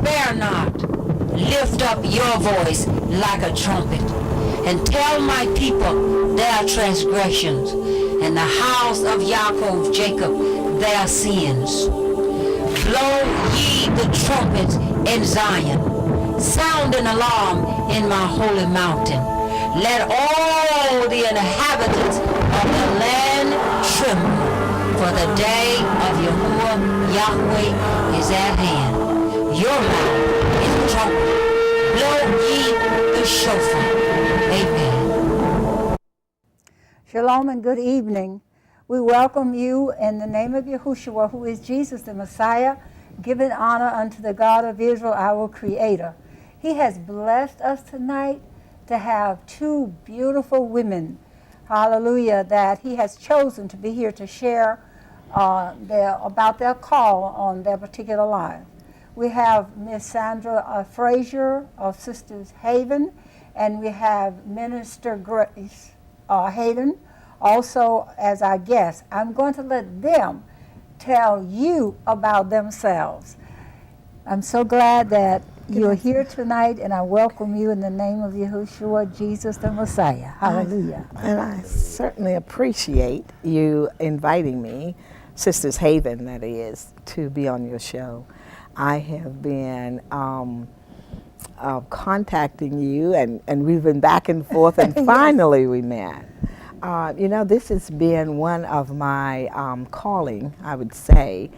Spare not. Lift up your voice like a trumpet, and tell my people their transgressions, and the house of Yaakov, Jacob, their sins. Blow ye the trumpet in Zion, sound an alarm in my holy mountain. Let all the inhabitants of the land tremble, for the day of Yahuwah Yahweh is at hand. Your mouth is a trumpet. Blow ye the shofar. Amen. Shalom and good evening. We welcome you in the name of Yahushua, who is Jesus the Messiah, giving honor unto the God of Israel, our Creator. He has blessed us tonight to have two beautiful women, hallelujah, that he has chosen to be here to share about their call on their particular life. We have Miss Sandra Frazier of Sisters Haven, and we have Minister Grace Hayden also as our guest. I'm going to let them tell you about themselves. I'm so glad that you're here tonight, and I welcome you in the name of Yahushua, Jesus the Messiah. Hallelujah. And I certainly appreciate you inviting me, Sisters Haven, that is, to be on your show. I have been contacting you, and we've been back and forth, and finally we met. You know, this has been one of my calling, I would say,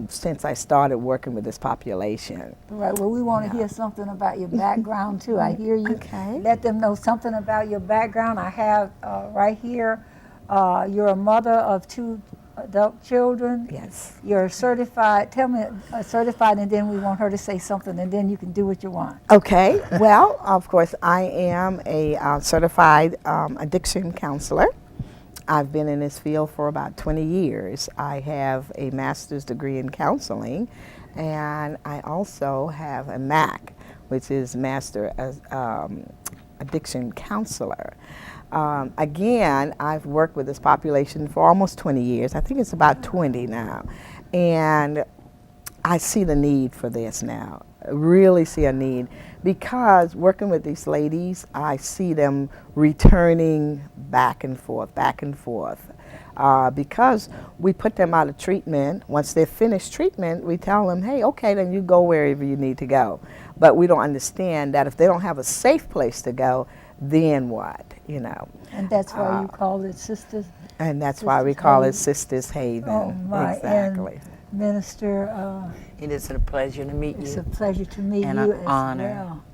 since I started working with this population. Right, well, we want to hear something about your background, too. I hear you. Okay. Let them know something about your background. I have right here, you're a mother of two adult children. Yes. You're certified. Tell me certified, and then we want her to say something, and then you can do what you want. Okay. Well, of course, I am a certified addiction counselor. I've been in this field for about 20 years. I have a master's degree in counseling, and I also have a MAC, which is Master Addiction Counselor. Again, I've worked with this population for almost 20 years. I think it's about 20 now. And I see the need for this now. I really see a need, because working with these ladies, I see them returning back and forth, because we put them out of treatment. Once they've finished treatment, we tell them, hey, okay, then you go wherever you need to go. But we don't understand that if they don't have a safe place to go, then what, you know? And that's why you call it Sisters. And that's Sisters why we call Haven. it Sisters Haven. Oh my! Exactly. And Minister, It is a pleasure to meet it's you. a pleasure to meet And you an as honor. well.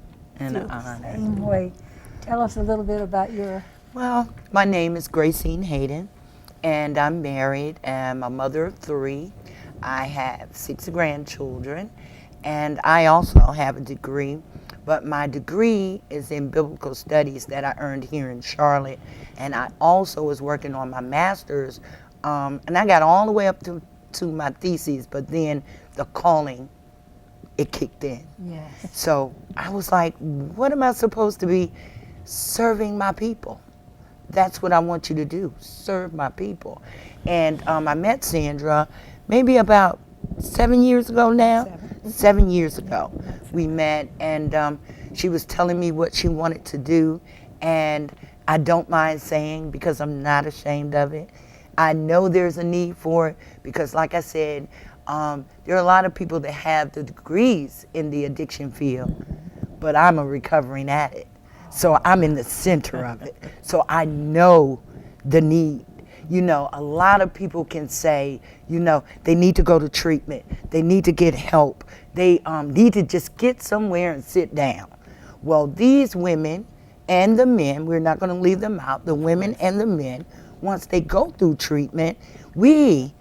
And an The honor. Same way. Tell us a little bit about your. Well, my name is Grace Hayden, and I'm married. I'm a mother of 3. I have 6 grandchildren, and I also have a degree. But my degree is in biblical studies that I earned here in Charlotte, and I also was working on my master's, and I got all the way up to my thesis, but then the calling, it kicked in. Yes. So I was like, what am I supposed to be serving my people? That's what I want you to do, serve my people. And I met Sandra maybe about 7 years ago now. 7 years ago we met, and she was telling me what she wanted to do, and I don't mind saying, because I'm not ashamed of it, I know there's a need for it, because like I said, there are a lot of people that have the degrees in the addiction field, but I'm a recovering addict. So I'm in the center of it. So I know the need. You know, a lot of people can say, you know, they need to go to treatment. They need to get help. They need to just get somewhere and sit down. Well, these women and the men, we're not going to leave them out, the women and the men, once they go through treatment, we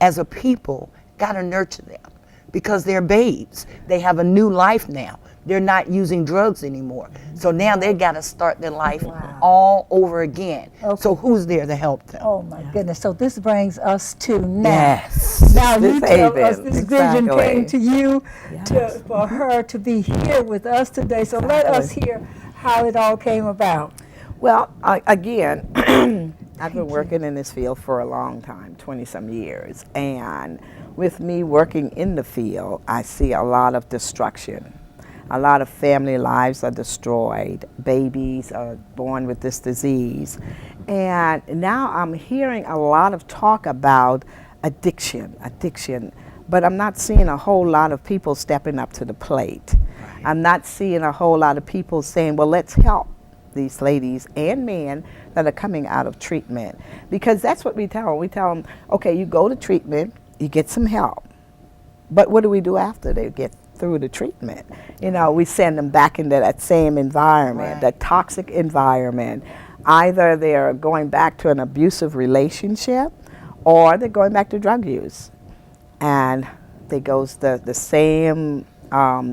as a people got to nurture them, because they're babes. They have a new life now. They're not using drugs anymore. So now they got to start their life all over again. Okay. So who's there to help them? Oh my goodness. So this brings us to now. Yes. Now you tell Haven. us this vision came to you for her to be here with us today. So let us hear how it all came about. Well, again, I've been working in this field for a long time, 20-some years. And with me working in the field, I see a lot of destruction. A lot of family lives are destroyed. Babies are born with this disease. And now I'm hearing a lot of talk about addiction, but I'm not seeing a whole lot of people stepping up to the plate. I'm not seeing a whole lot of people saying, well, let's help these ladies and men that are coming out of treatment. Because that's what we tell them. We tell them, okay, you go to treatment, you get some help. But what do we do after they get through the treatment? You know, we send them back into that same environment, that toxic environment. Either they're going back to an abusive relationship or they're going back to drug use. And they goes the same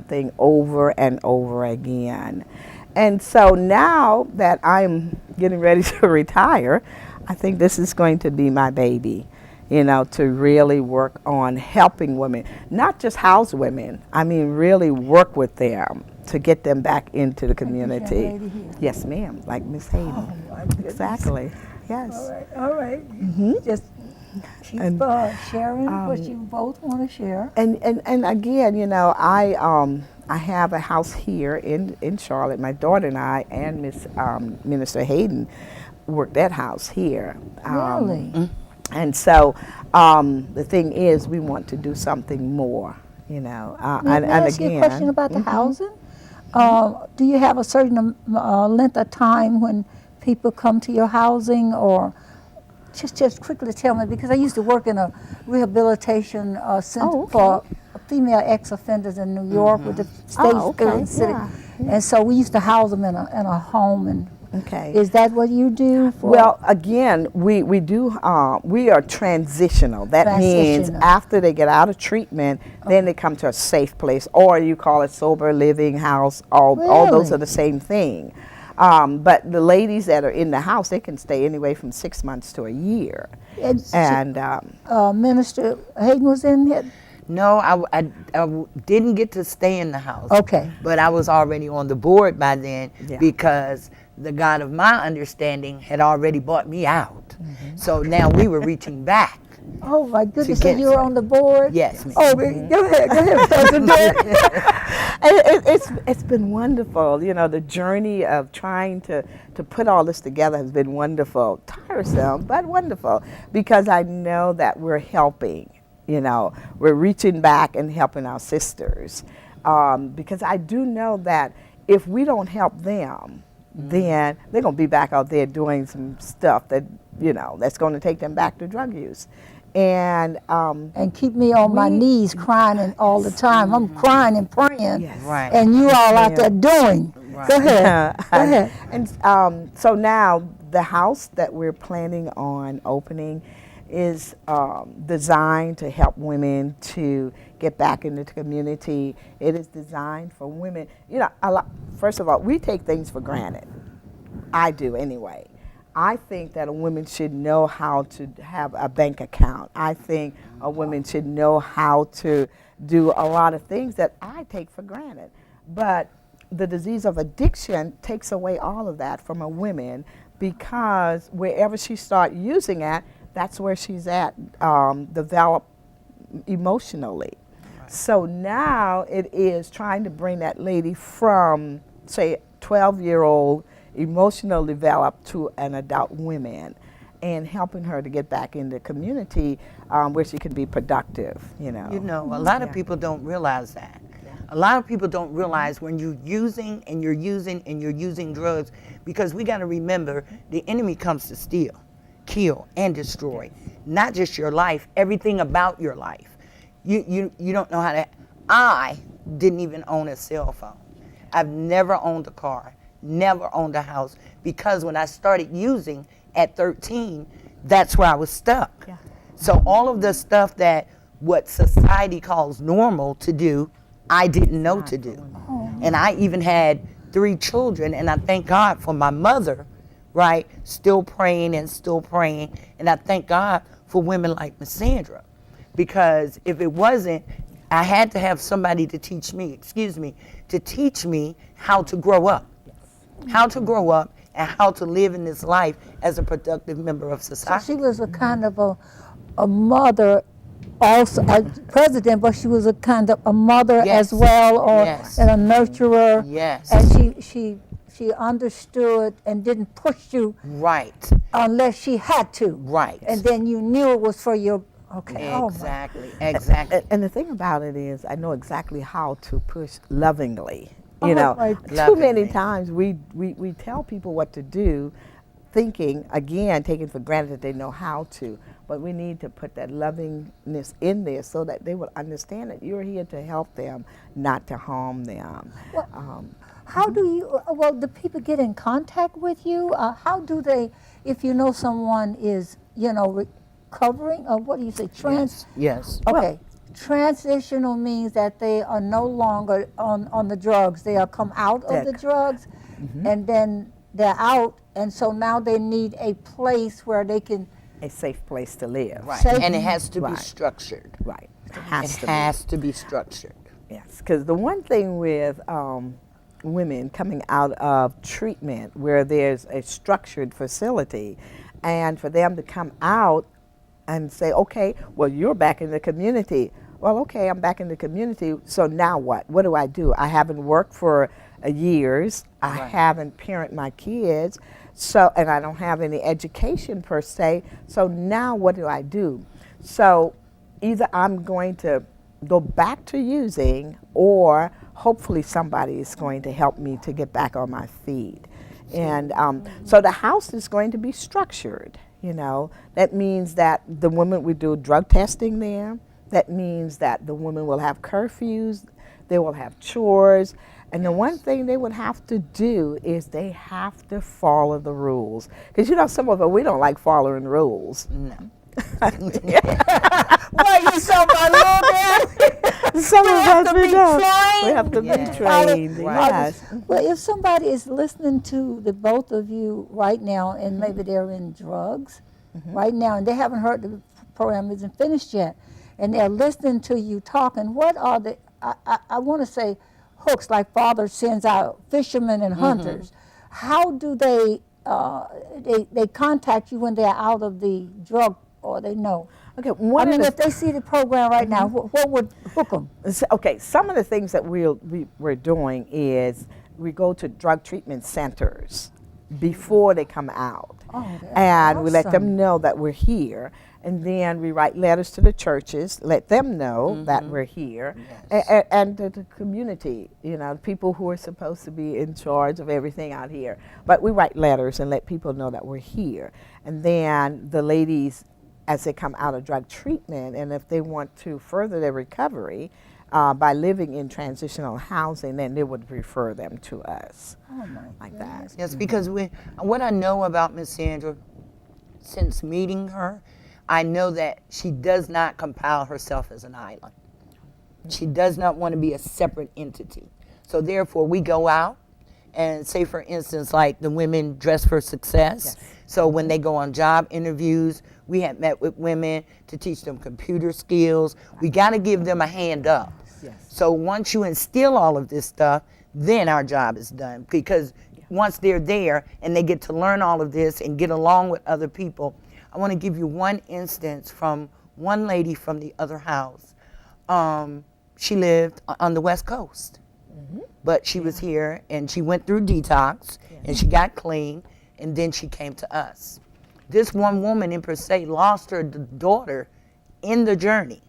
thing over and over again. And so now that I'm getting ready to retire, I think this is going to be my baby, you know, to really work on helping women, not just house women, I mean really work with them to get them back into the community. Like this young lady here. Yes, ma'am, like Miss Hayden. Oh, my goodness. Exactly, yes. All right. Just keep sharing what you both want to share. And again, you know, I have a house here in Charlotte. My daughter and I and Miss Minister Hayden work that house here. Really? And so the thing is, we want to do something more, you know. May I ask you a question about the housing? Do you have a certain length of time when people come to your housing, or just quickly tell me, because I used to work in a rehabilitation center for female ex-offenders in New York with the state spirit city, and so we used to house them in a home. And is that what you do? Well, again, we do. We are transitional. That means after they get out of treatment, then they come to a safe place, or you call it sober living house. All those are the same thing. But the ladies that are in the house, they can stay anyway from 6 months to a year. And Minister Hayden was in here? No, I didn't get to stay in the house. Okay. But I was already on the board by then because the God of my understanding had already bought me out. So now we were reaching back. Oh my goodness! So you were on the board? Yes, ma'am. Oh, go ahead. It's been wonderful. You know, the journey of trying to put all this together has been wonderful. Tiresome, but wonderful, because I know that we're helping. You know, we're reaching back and helping our sisters, because I do know that if we don't help them, then they're going to be back out there doing some stuff that, you know, that's going to take them back to drug use. And keep me on my knees crying all the time. I'm crying and praying, Right. and you all out there doing. Right. Go ahead. Go ahead. And so now the house that we're planning on opening is designed to help women to get back into the community. It is designed for women. You know, first of all, we take things for granted. I do anyway. I think that a woman should know how to have a bank account. I think a woman should know how to do a lot of things that I take for granted. But the disease of addiction takes away all of that from a woman, because wherever she starts using it, that's where she's at, develop emotionally. Right. So now it is trying to bring that lady from, say, 12-year-old emotional developed to an adult woman, and helping her to get back in the community where she can be productive, you know. You know, a lot of people don't realize that. A lot of people don't realize when you're using and you're using and you're using drugs, because we got to remember the enemy comes to steal, kill, and destroy. Not just your life, everything about your life. You don't know how to. I didn't even own a cell phone. I've never owned a car, never owned a house, because when I started using at 13, that's where I was stuck. Yeah. So all of the stuff that what society calls normal to do, I didn't know to do. And I even had 3 children, and I thank God for my mother, right, still praying. And I thank God for women like Miss Sandra, because if it wasn't, I had to have somebody to teach me, how to grow up. How to grow up and how to live in this life as a productive member of So society. she was a kind of a mother, also a president, but she was a kind of a mother Yes. as well, or Yes. and a nurturer. Yes. And she understood and didn't push you Right. unless she had to. Right. And then you knew it was for your, okay. Oh, my. Exactly. Exactly. And the thing about it is, I know exactly how to push lovingly. Oh, You know, my too many Lovingly. times we tell people what to do, thinking, again, taking for granted that they know how to. But we need to put that lovingness in there so that they will understand that you're here to help them, not to harm them. Well, how do you, well, do people get in contact with you? How do they, if you know someone is, recovering, or what do you say, Yes. okay, transitional means that they are no longer on the drugs. They are come out of the drugs, and then they're out, and so now they need a place where they can, A safe place to live. Right. Safe- And it has to be Right. structured. Right. It It has to be. has to be structured. Yes, because the one thing with women coming out of treatment where there's a structured facility, and for them to come out and say, okay, well, you're back in the community. Well, okay, I'm back in the community, so now what? What do I do? I haven't worked for years. I Right. haven't parented my kids, so, and I don't have any education per se, so now what do I do? So either I'm going to go back to using, or hopefully somebody is going to help me to get back on my feet. And so the house is going to be structured, That means that the women, we do drug testing there. That means that the women will have curfews, they will have chores, and the one thing they would have to do is they have to follow the rules. Because some of us, we don't like following rules. No. well, you saw my little bit. Some of us, we don't. trained. We have to Yes. be trained, Right. yes. Well, if somebody is listening to the both of you right now, and maybe they're in drugs right now, and they haven't heard the program isn't finished yet, and they're listening to you talking, what are the, I want to say hooks, like Father sends out fishermen and hunters. How do they contact you when they're out of the drug, or they know? Okay, If they see the program right now, what would hook them? Okay, some of the things that we're doing is we go to drug treatment centers before they come out. Oh, that's And we let awesome. them know that we're here. And then we write letters to the churches, let them know that we're here. Yes. And to the community, the people who are supposed to be in charge of everything out here. But we write letters and let people know that we're here. And then the ladies, as they come out of drug treatment, and if they want to further their recovery by living in transitional housing, then they would refer them to us. Oh, my Like that. Yes, because what I know about Miss Sandra, since meeting her, I know that she does not compile herself as an island. She does not want to be a separate entity. So therefore, we go out and say, for instance, like the women dress for success. Yes. So when they go on job interviews, we have met with women to teach them computer skills. We got to give them a hand up. Yes. So once you instill all of this stuff, then our job is done. Because once they're there and they get to learn all of this and get along with other people, I want to give you one instance from one lady from the other house. She lived on the West Coast, but she was here and she went through detox and she got clean, and then she came to us. This one woman in per se lost her daughter in the journey,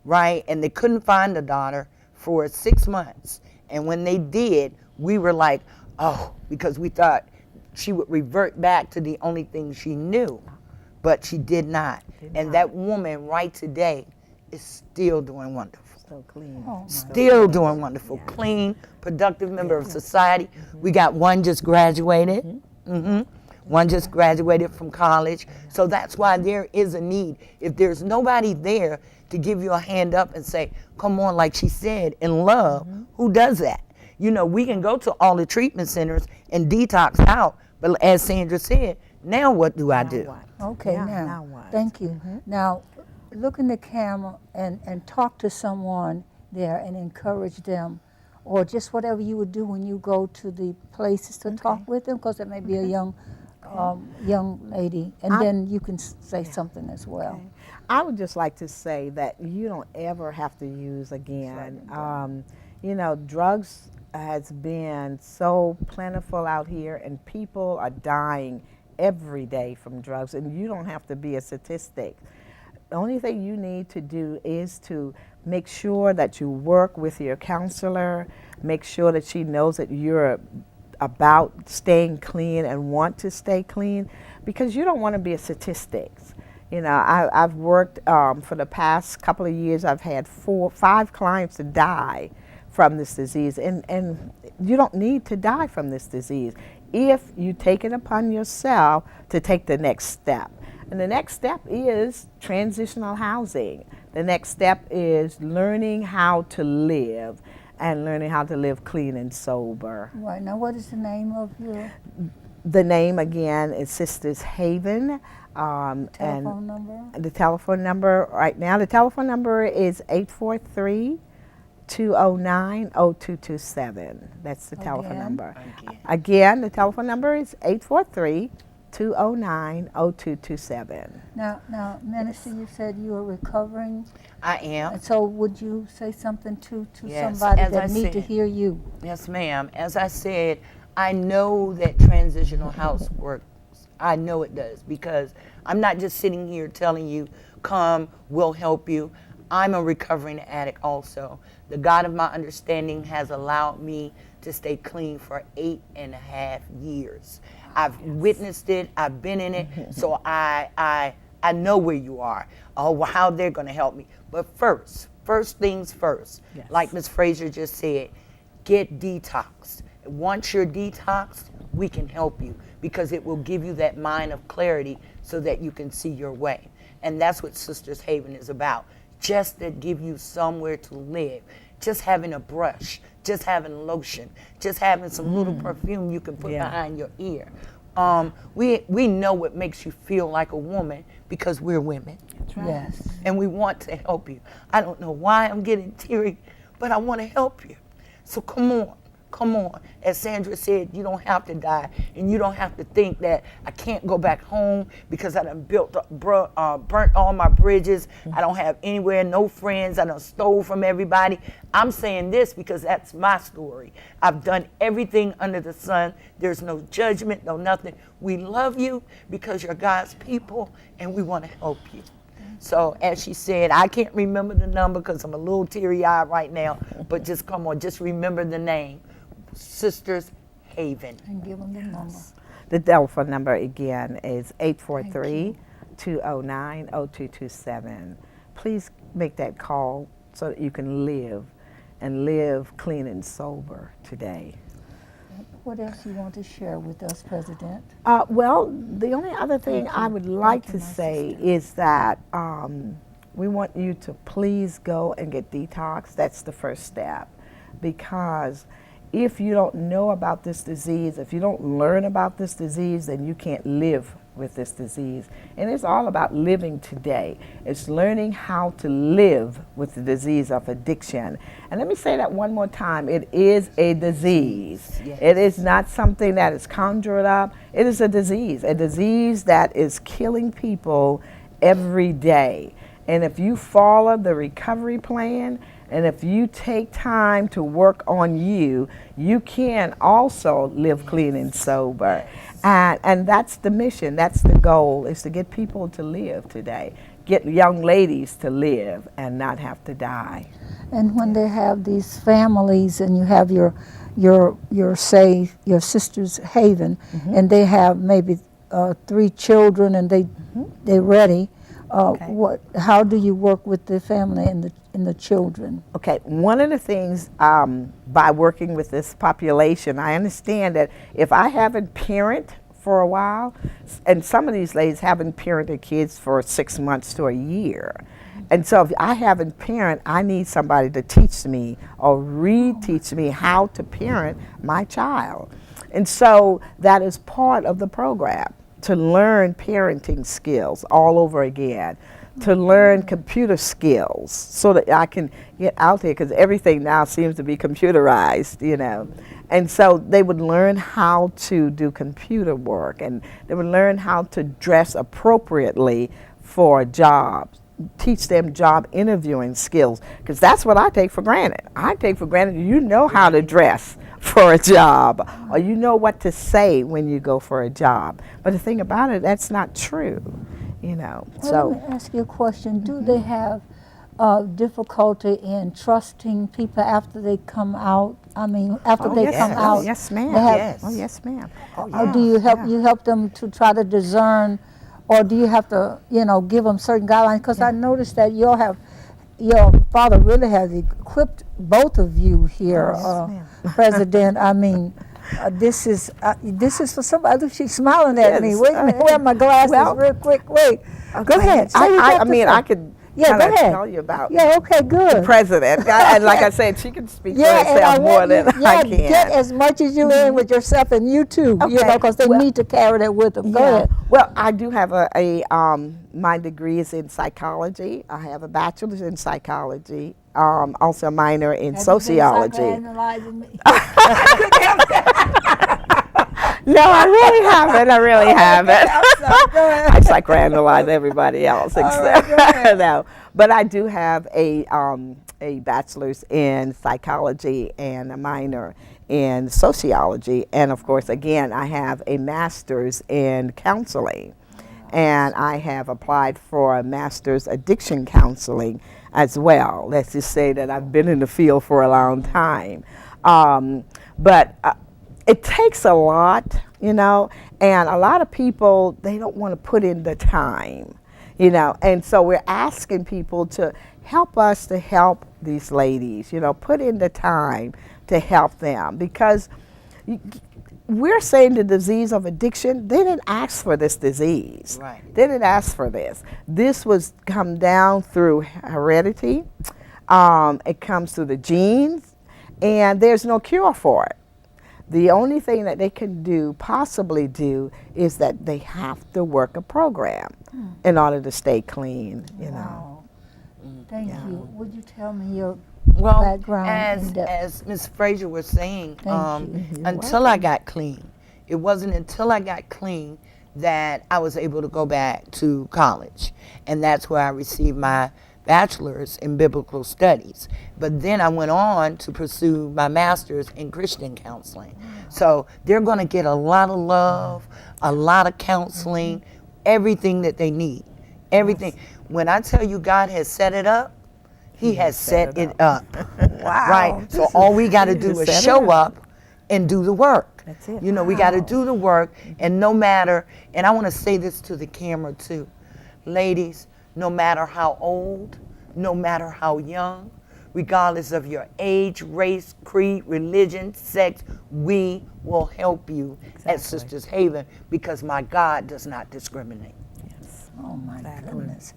right? And they couldn't find the daughter for 6 months. And when they did, we were like, oh, because we thought she would revert back to the only thing she knew. But she did not. And that woman right today is still doing wonderful. So clean. Still doing wonderful. Clean, productive member of society. We got one just graduated. One just graduated from college. So that's why there is a need. If there's nobody there to give you a hand up and say, come on, like she said, in love, who does that? We can go to all the treatment centers and detox out. But as Sandra said, now what do I do? Okay, Yeah, now, now what? thank you. Now, look in the camera and talk to someone there and encourage them or just whatever you would do when you go to the places to talk with them, because it may be a young lady, and then you can say something as well. Okay. I would just like to say that you don't ever have to use again. You know, drugs has been so plentiful out here, and people are dying every day from drugs, and you don't have to be a statistic. The only thing you need to do is to make sure that you work with your counselor, make sure that she knows that you're about staying clean and want to stay clean, because you don't want to be a statistic. You know, I've worked for the past couple of years, I've had 5 clients to die from this disease, and you don't need to die from this disease if you take it upon yourself to take the next step. And the next step is transitional housing. The next step is learning how to live, and learning how to live clean and sober. Right, now what is the name of your The name again is Sisters Haven. telephone number? The telephone number right now, the telephone number is 843-209-0227. That's the telephone Again? number. Again, the telephone number is 843-209-0227. Now, Minister, you said you are recovering. I am. And so would you say something to Yes, somebody as that I need to said. hear you? Yes, ma'am. As I said, I know that transitional house works. I know it does, because I'm not just sitting here telling you, come, we'll help you. I'm a recovering addict also. The God of my understanding has allowed me to stay clean for 8.5 years. I've witnessed it, I've been in it, so I know where you are, how they're gonna help me. But first things first, like Ms. Frazier just said, get detoxed. Once you're detoxed, we can help you, because it will give you that mind of clarity so that you can see your way. And that's what Sisters Haven is about, just to give you somewhere to live. Just having a brush, just having lotion, just having some little perfume you can put behind your ear. We know what makes you feel like a woman, because we're women. Yes. And we want to help you. I don't know why I'm getting teary, but I want to help you. So come on. As Sandra said, you don't have to die, and you don't have to think that I can't go back home because I done burnt all my bridges. I don't have anywhere, no friends. I done stole from everybody. I'm saying this because that's my story. I've done everything under the sun. There's no judgment, no nothing. We love you because you're God's people, and we want to help you. So as she said, I can't remember the number because I'm a little teary-eyed right now, but just come on, just remember the name. Sisters Haven. And give them the number. The telephone number again is 843-209-0227. Please make that call so that you can live clean and sober today. What else you want to share with us, President? Well, the only other thing I would like to say is that we want you to please go and get detox. That's the first step, because if you don't know about this disease, if you don't learn about this disease, then you can't live with this disease. And it's all about living today. It's learning how to live with the disease of addiction. And let me say that one more time. It is a disease. Yes. It is not something that is conjured up. It is a disease that is killing people every day. And if you follow the recovery plan, and if you take time to work on you, you can also live clean and sober. And that's the mission, that's the goal, is to get people to live today. Get young ladies to live and not have to die. And when they have these families, and you have your Sisters Haven, and they have maybe 3 children, and they're ready. How do you work with the family and the children? Okay, one of the things by working with this population, I understand that if I haven't parented for a while, and some of these ladies haven't parented kids for 6 months to a year, and so if I haven't parented, I need somebody to teach me or reteach me how to parent my child. And so that is part of the program, to learn parenting skills all over again. to learn computer skills so that I can get out there, because everything now seems to be computerized, you know. And so they would learn how to do computer work, and they would learn how to dress appropriately for jobs, teach them job interviewing skills, because that's what I take for granted. I take for granted you know how to dress for a job, or you know what to say when you go for a job. But the thing about it, that's not true, you know. Well, So let me ask you a question. Do they have difficulty in trusting people after they come out? I mean, after they come out. Oh, yes, ma'am. they have- Yes. Oh, yes, ma'am. Or do you help them to try to discern, or do you have to, you know, give them certain guidelines? Because I noticed that your father really has equipped both of you here, President. I mean, this is for somebody. She's smiling at me. Yes. Wait a minute, wear my glasses real quick. Wait, go ahead. Say what you have I to mean, say. I could Yeah, go kinda ahead. tell you about Yeah, okay, good. the president. And like I said, she can speak for Yeah, and I herself more want you, than I can. get as much as you in with yourself, and you too, you know, Okay, because they well- need to carry that with them. Go Yeah. ahead. Well, I do have my degree is in psychology. I have a bachelor's in psychology, also a minor in sociology. No, I really haven't. I really haven't. I psychoanalyze everybody else except no. But I do have a bachelor's in psychology and a minor in sociology, and of course, again, I have a master's in counseling, and I have applied for a master's addiction counseling as well. Let's just say that I've been in the field for a long time, but. It takes a lot, you know, and a lot of people, they don't want to put in the time, you know, and so we're asking people to help us to help these ladies, you know, put in the time to help them, because we're saying the disease of addiction, they didn't ask for this disease. Right. They didn't ask for this. This was come down through heredity. It comes through the genes, and there's no cure for it. The only thing that they can possibly do, is that they have to work a program in order to stay clean, you know. Thank you. Would you tell me your Well, background? in depth? as Ms. Frazier was saying, Thank you. until I got clean, it wasn't until I got clean that I was able to go back to college. And that's where I received my bachelor's in biblical studies. But then I went on to pursue my master's in Christian counseling. So they're going to get a lot of love, a lot of counseling, everything that they need. Everything. When I tell you God has set it up, He has set it up. Wow. Right? So all we got to do is show up and do the work. That's it. You know, we got to do the work, and no matter, and I want to say this to the camera too. Ladies, no matter how old, no matter how young, regardless of your age, race, creed, religion, sex, we will help you at Sisters Haven, because my God does not discriminate. Oh my goodness.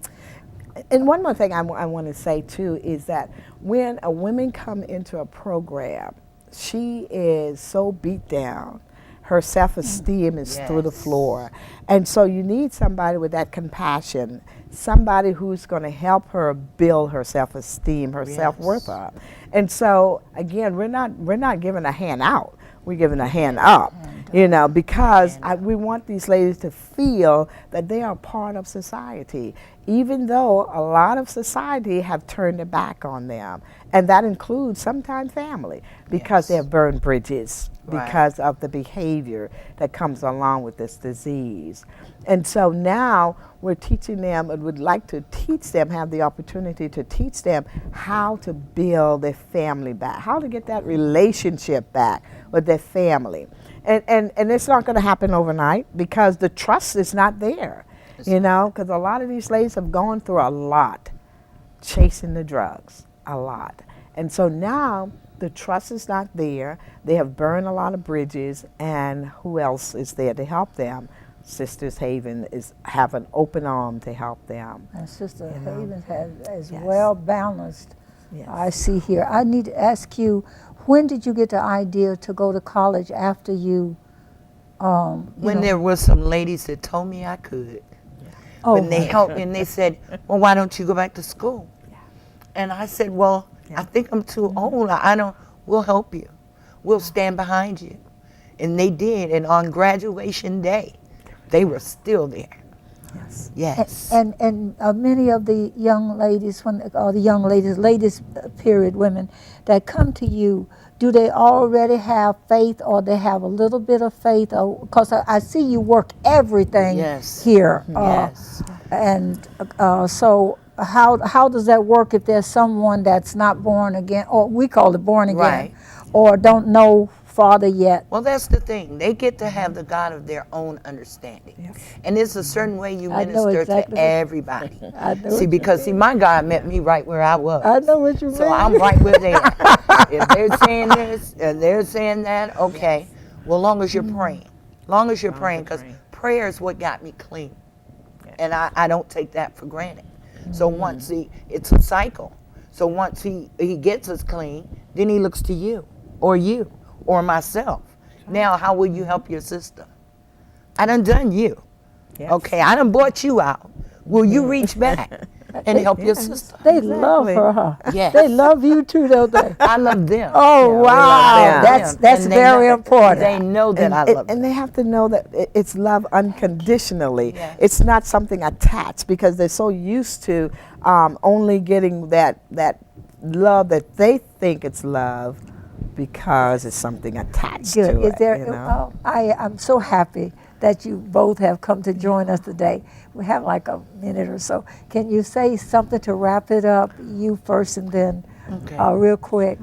And one more thing I want to say too is that when a woman come into a program, she is so beat down. Her self-esteem is through the floor. And so you need somebody with that compassion, somebody who's going to help her build her self-esteem, her self-worth up. And so again, we're not giving a hand out. We're giving a hand up, you know, because we want these ladies to feel that they are part of society, even though a lot of society have turned their back on them. And that includes sometimes family, because they have burned bridges because of the behavior that comes along with this disease. And so now we're teaching them, and would like to teach them, have the opportunity to teach them how to build their family back, how to get that relationship back with their family. And it's not going to happen overnight, because the trust is not there, you know, because a lot of these ladies have gone through a lot chasing the drugs, a lot. And so now the trust is not there. They have burned a lot of bridges, and who else is there to help them? Sisters Haven have an open arm to help them. And Sister Haven is well balanced. I see here. I need to ask you, when did you get the idea to go to college after you? When there were some ladies that told me I could. Oh, But they helped me and they said, well, why don't you go back to school? And I said, well, I think I'm too old. We'll help you. We'll stand behind you. And they did. And on graduation day, they were still there. Yes. And many of the young ladies, ladies period women that come to you, do they already have faith, or they have a little bit of faith? Because I see you work everything here. Yes. And so how does that work if there's someone that's not born again, or we call it born again, Right. or don't know Father yet? Well, that's the thing. They get to have the God of their own understanding. And it's a certain way you I know minister exactly to everybody. I know See, because my God met me right where I was. I know what you mean. So I'm right where they are. If they're saying this and they're saying that, okay. Well, long as you're praying. Long as you're praying, because prayer is what got me clean. And I don't take that for granted. So once it's a cycle. So once he gets us clean, then he looks to you or myself. Now, how will you help your sister? I done you. Okay, I done brought you out. Will you reach back and help your sister? They love her, huh? Yes. They love you too, don't they? I love them. Oh, wow. them. That's And they very know- important. They know that I love them. And they have to know that it's love unconditionally. Yes. It's not something attached, because they're so used to only getting that love that they think it's love because it's something attached Good. to Is it. there? You know? I'm so happy that you both have come to join us today. We have like a minute or so. Can you say something to wrap it up? You first, and then real quick.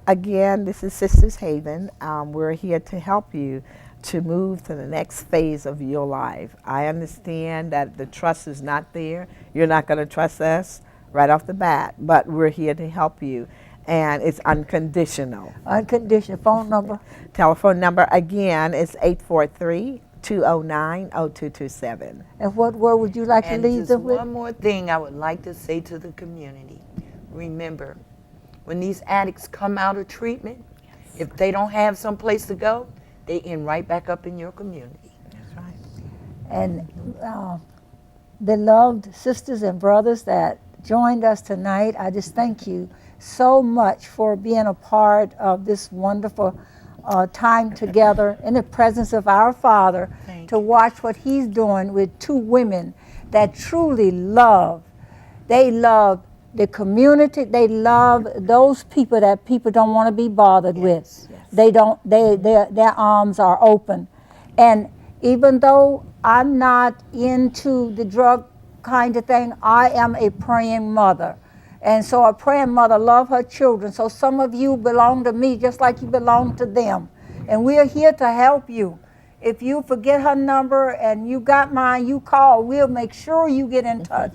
Again, this is Sisters Haven. We're here to help you to move to the next phase of your life. I understand that the trust is not there. You're not going to trust us right off the bat, but we're here to help you. And it's unconditional. Unconditional. Phone number? Telephone number, again, is 843-209-0227. And what word would you like to And leave just them with? one more thing I would like to say to the community. Remember, when these addicts come out of treatment, if they don't have some place to go, they end right back up in your community. That's right. And beloved sisters and brothers that joined us tonight, I just thank you so much for being a part of this wonderful time together in the presence of our Father to watch what He's doing with two women that truly love. They love the community. They love those people that people don't want to be bothered with. They don't. Their arms are open, and even though I'm not into the drug kind of thing, I am a praying mother. And so a praying mother loves her children. So some of you belong to me just like you belong to them. And we're here to help you. If you forget her number and you got mine, you call. We'll make sure you get in touch.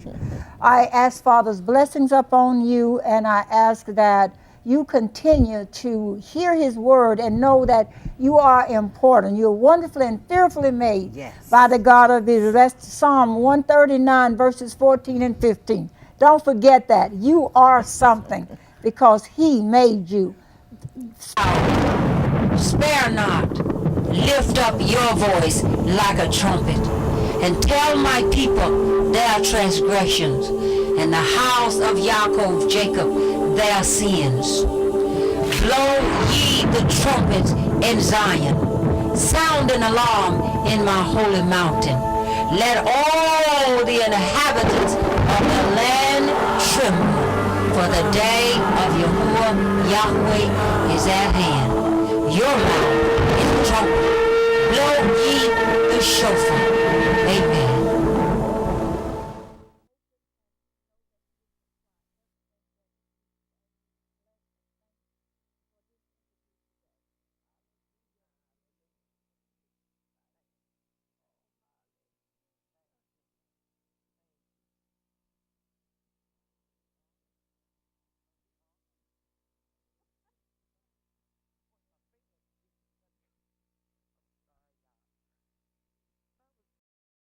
I ask Father's blessings upon you, and I ask that you continue to hear His word and know that you are important. You're wonderfully and fearfully made by the God of Israel. That's Psalm 139, verses 14 and 15. Don't forget that. You are something because He made you. Spare not. Lift up your voice like a trumpet, and tell my people their transgressions, and the house of Yaakov, Jacob, their sins. Blow ye the trumpets in Zion, sound an alarm in my holy mountain. Let all the inhabitants of the land tremble, for the day of Yahuwah Yahweh is at hand. Your mouth is a trumpet. Blow ye the shofar.